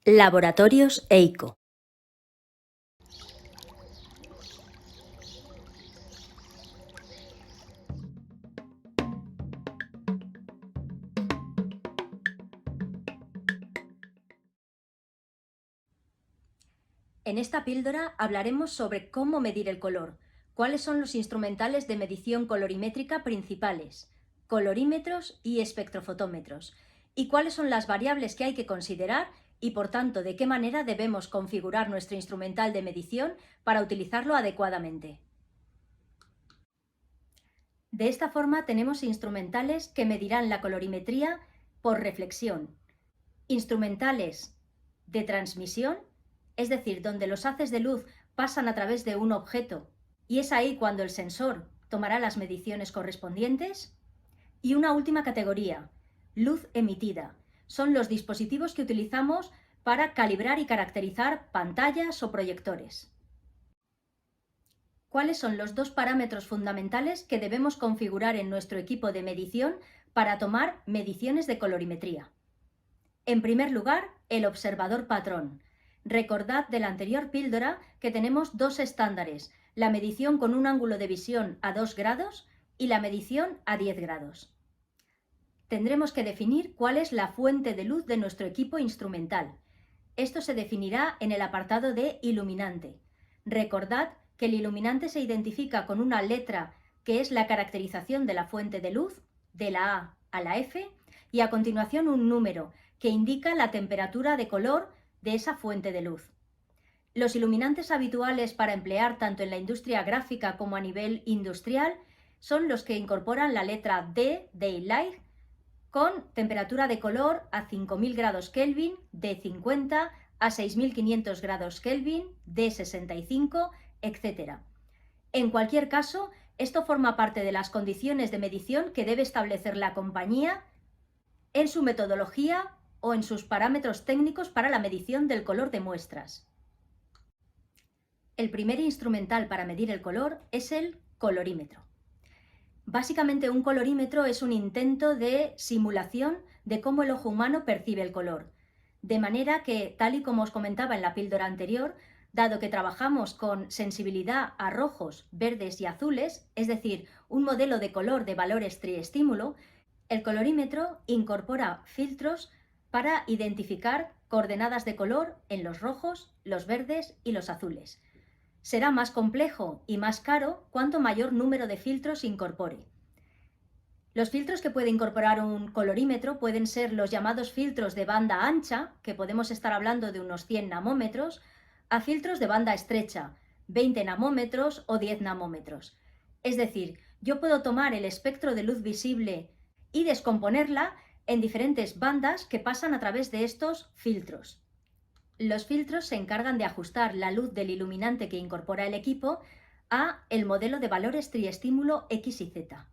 Laboratorios EICO. En esta píldora hablaremos sobre cómo medir el color, cuáles son los instrumentales de medición colorimétrica principales, colorímetros y espectrofotómetros, y cuáles son las variables que hay que considerar y, por tanto, de qué manera debemos configurar nuestro instrumental de medición para utilizarlo adecuadamente. De esta forma tenemos instrumentales que medirán la colorimetría por reflexión, instrumentales de transmisión, es decir, donde los haces de luz pasan a través de un objeto y es ahí cuando el sensor tomará las mediciones correspondientes. Y una última categoría, luz emitida. Son los dispositivos que utilizamos para calibrar y caracterizar pantallas o proyectores. ¿Cuáles son los dos parámetros fundamentales que debemos configurar en nuestro equipo de medición para tomar mediciones de colorimetría? En primer lugar, el observador patrón. Recordad de la anterior píldora que tenemos dos estándares, la medición con un ángulo de visión a 2 grados y la medición a 10 grados. Tendremos que definir cuál es la fuente de luz de nuestro equipo instrumental. Esto se definirá en el apartado de iluminante. Recordad que el iluminante se identifica con una letra que es la caracterización de la fuente de luz, de la A a la F, y a continuación un número que indica la temperatura de color de esa fuente de luz. Los iluminantes habituales para emplear tanto en la industria gráfica como a nivel industrial son los que incorporan la letra D, Daylight, con temperatura de color a 5000 grados Kelvin, de 50 a 6500 grados Kelvin, de 65, etc. En cualquier caso, esto forma parte de las condiciones de medición que debe establecer la compañía en su metodología o en sus parámetros técnicos para la medición del color de muestras. El primer instrumental para medir el color es el colorímetro. Básicamente, un colorímetro es un intento de simulación de cómo el ojo humano percibe el color. De manera que, tal y como os comentaba en la píldora anterior, dado que trabajamos con sensibilidad a rojos, verdes y azules, es decir, un modelo de color de valores triestímulo, el colorímetro incorpora filtros para identificar coordenadas de color en los rojos, los verdes y los azules. Será más complejo y más caro cuanto mayor número de filtros incorpore. Los filtros que puede incorporar un colorímetro pueden ser los llamados filtros de banda ancha, que podemos estar hablando de unos 100 nanómetros, a filtros de banda estrecha, 20 nanómetros o 10 nanómetros. Es decir, yo puedo tomar el espectro de luz visible y descomponerla en diferentes bandas que pasan a través de estos filtros. Los filtros se encargan de ajustar la luz del iluminante que incorpora el equipo a el modelo de valores triestímulo X y Z.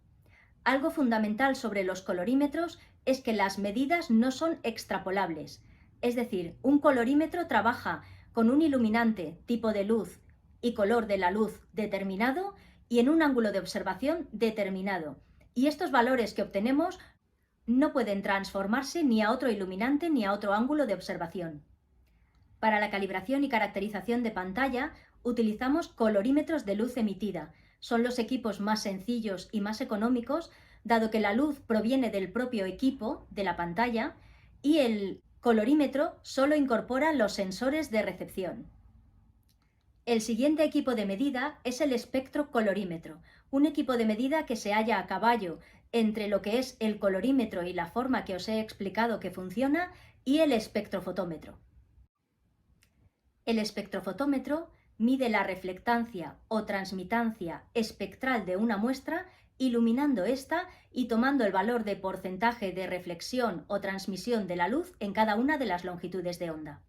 Algo fundamental sobre los colorímetros es que las medidas no son extrapolables. Es decir, un colorímetro trabaja con un iluminante, tipo de luz y color de la luz determinado y en un ángulo de observación determinado. Y estos valores que obtenemos no pueden transformarse ni a otro iluminante ni a otro ángulo de observación. Para la calibración y caracterización de pantalla utilizamos colorímetros de luz emitida. Son los equipos más sencillos y más económicos, dado que la luz proviene del propio equipo, de la pantalla, y el colorímetro solo incorpora los sensores de recepción. El siguiente equipo de medida es el espectrocolorímetro, un equipo de medida que se halla a caballo entre lo que es el colorímetro y la forma que os he explicado que funciona y el espectrofotómetro. El espectrofotómetro mide la reflectancia o transmitancia espectral de una muestra, iluminando esta y tomando el valor de porcentaje de reflexión o transmisión de la luz en cada una de las longitudes de onda.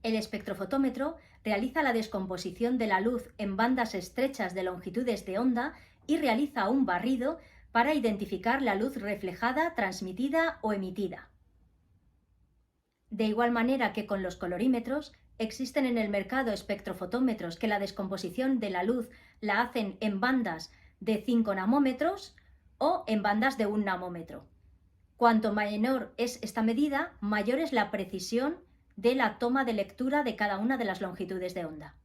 El espectrofotómetro realiza la descomposición de la luz en bandas estrechas de longitudes de onda y realiza un barrido para identificar la luz reflejada, transmitida o emitida. De igual manera que con los colorímetros, existen en el mercado espectrofotómetros que la descomposición de la luz la hacen en bandas de 5 nanómetros o en bandas de 1 nanómetro. Cuanto menor es esta medida, mayor es la precisión de la toma de lectura de cada una de las longitudes de onda.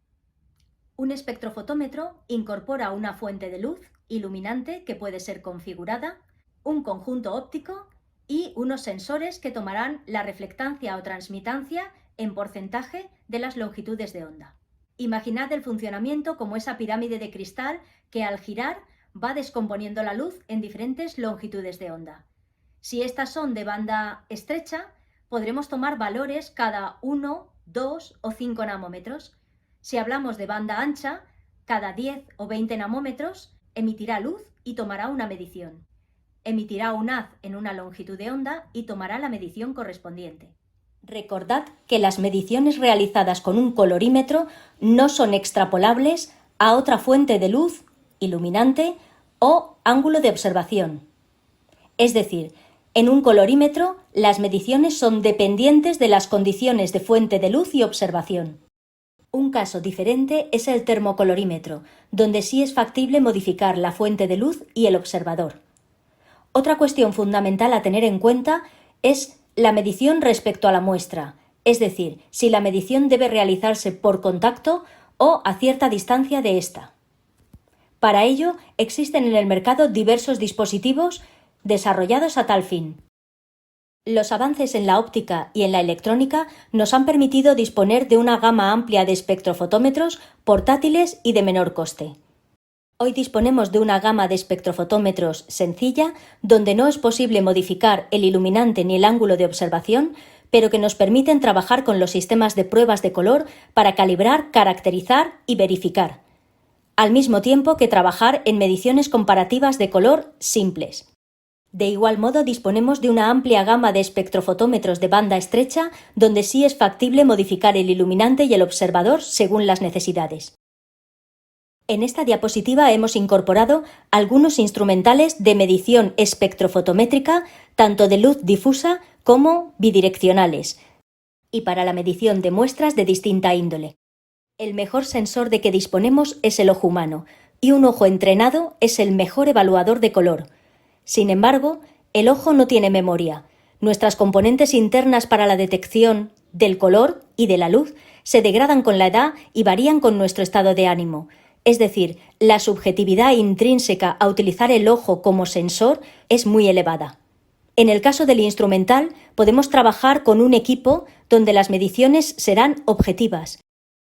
Un espectrofotómetro incorpora una fuente de luz iluminante que puede ser configurada, un conjunto óptico y unos sensores que tomarán la reflectancia o transmitancia en porcentaje de las longitudes de onda. Imaginad el funcionamiento como esa pirámide de cristal que al girar va descomponiendo la luz en diferentes longitudes de onda. Si estas son de banda estrecha, podremos tomar valores cada 1, 2 o 5 nanómetros. Si hablamos de banda ancha, cada 10 o 20 nanómetros emitirá luz y tomará una medición. Emitirá un haz en una longitud de onda y tomará la medición correspondiente. Recordad que las mediciones realizadas con un colorímetro no son extrapolables a otra fuente de luz, iluminante o ángulo de observación. Es decir, en un colorímetro las mediciones son dependientes de las condiciones de fuente de luz y observación. Un caso diferente es el termocolorímetro, donde sí es factible modificar la fuente de luz y el observador. Otra cuestión fundamental a tener en cuenta es la medición respecto a la muestra, es decir, si la medición debe realizarse por contacto o a cierta distancia de ésta. Para ello, existen en el mercado diversos dispositivos desarrollados a tal fin. Los avances en la óptica y en la electrónica nos han permitido disponer de una gama amplia de espectrofotómetros portátiles y de menor coste. Hoy disponemos de una gama de espectrofotómetros sencilla, donde no es posible modificar el iluminante ni el ángulo de observación, pero que nos permiten trabajar con los sistemas de pruebas de color para calibrar, caracterizar y verificar, al mismo tiempo que trabajar en mediciones comparativas de color simples. De igual modo, disponemos de una amplia gama de espectrofotómetros de banda estrecha, donde sí es factible modificar el iluminante y el observador según las necesidades. En esta diapositiva hemos incorporado algunos instrumentales de medición espectrofotométrica, tanto de luz difusa como bidireccionales, y para la medición de muestras de distinta índole. El mejor sensor de que disponemos es el ojo humano, y un ojo entrenado es el mejor evaluador de color. Sin embargo, el ojo no tiene memoria. Nuestras componentes internas para la detección del color y de la luz se degradan con la edad y varían con nuestro estado de ánimo. Es decir, la subjetividad intrínseca a utilizar el ojo como sensor es muy elevada. En el caso del instrumental, podemos trabajar con un equipo donde las mediciones serán objetivas,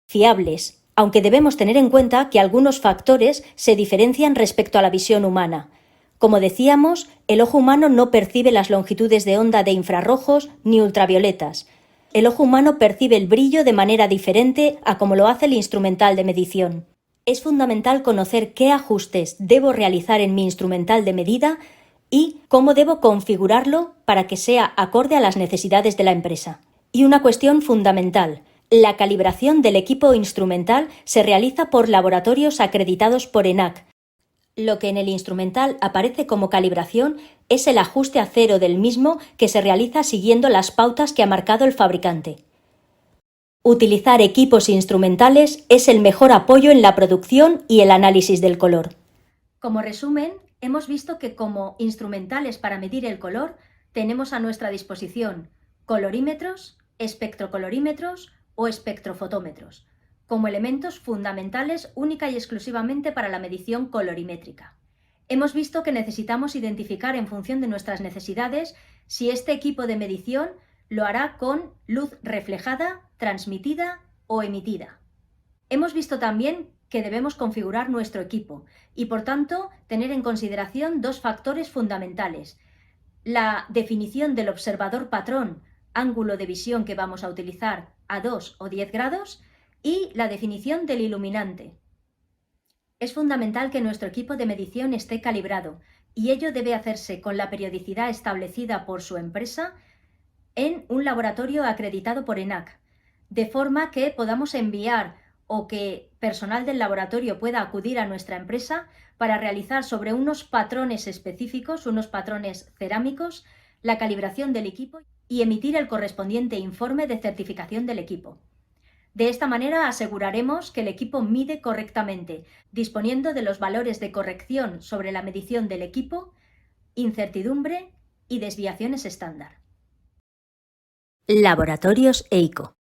fiables, aunque debemos tener en cuenta que algunos factores se diferencian respecto a la visión humana. Como decíamos, el ojo humano no percibe las longitudes de onda de infrarrojos ni ultravioletas. El ojo humano percibe el brillo de manera diferente a como lo hace el instrumental de medición. Es fundamental conocer qué ajustes debo realizar en mi instrumental de medida y cómo debo configurarlo para que sea acorde a las necesidades de la empresa. Y una cuestión fundamental: la calibración del equipo instrumental se realiza por laboratorios acreditados por ENAC. Lo que en el instrumental aparece como calibración es el ajuste a cero del mismo que se realiza siguiendo las pautas que ha marcado el fabricante. Utilizar equipos instrumentales es el mejor apoyo en la producción y el análisis del color. Como resumen, hemos visto que como instrumentales para medir el color tenemos a nuestra disposición colorímetros, espectrocolorímetros o espectrofotómetros, como elementos fundamentales única y exclusivamente para la medición colorimétrica. Hemos visto que necesitamos identificar en función de nuestras necesidades si este equipo de medición lo hará con luz reflejada, transmitida o emitida. Hemos visto también que debemos configurar nuestro equipo y, por tanto, tener en consideración dos factores fundamentales: la definición del observador patrón, ángulo de visión que vamos a utilizar a 2 o 10 grados, y la definición del iluminante. Es fundamental que nuestro equipo de medición esté calibrado, y ello debe hacerse con la periodicidad establecida por su empresa en un laboratorio acreditado por ENAC, de forma que podamos enviar o que personal del laboratorio pueda acudir a nuestra empresa para realizar sobre unos patrones específicos, unos patrones cerámicos, la calibración del equipo y emitir el correspondiente informe de certificación del equipo. De esta manera aseguraremos que el equipo mide correctamente, disponiendo de los valores de corrección sobre la medición del equipo, incertidumbre y desviaciones estándar. Laboratorios EICO.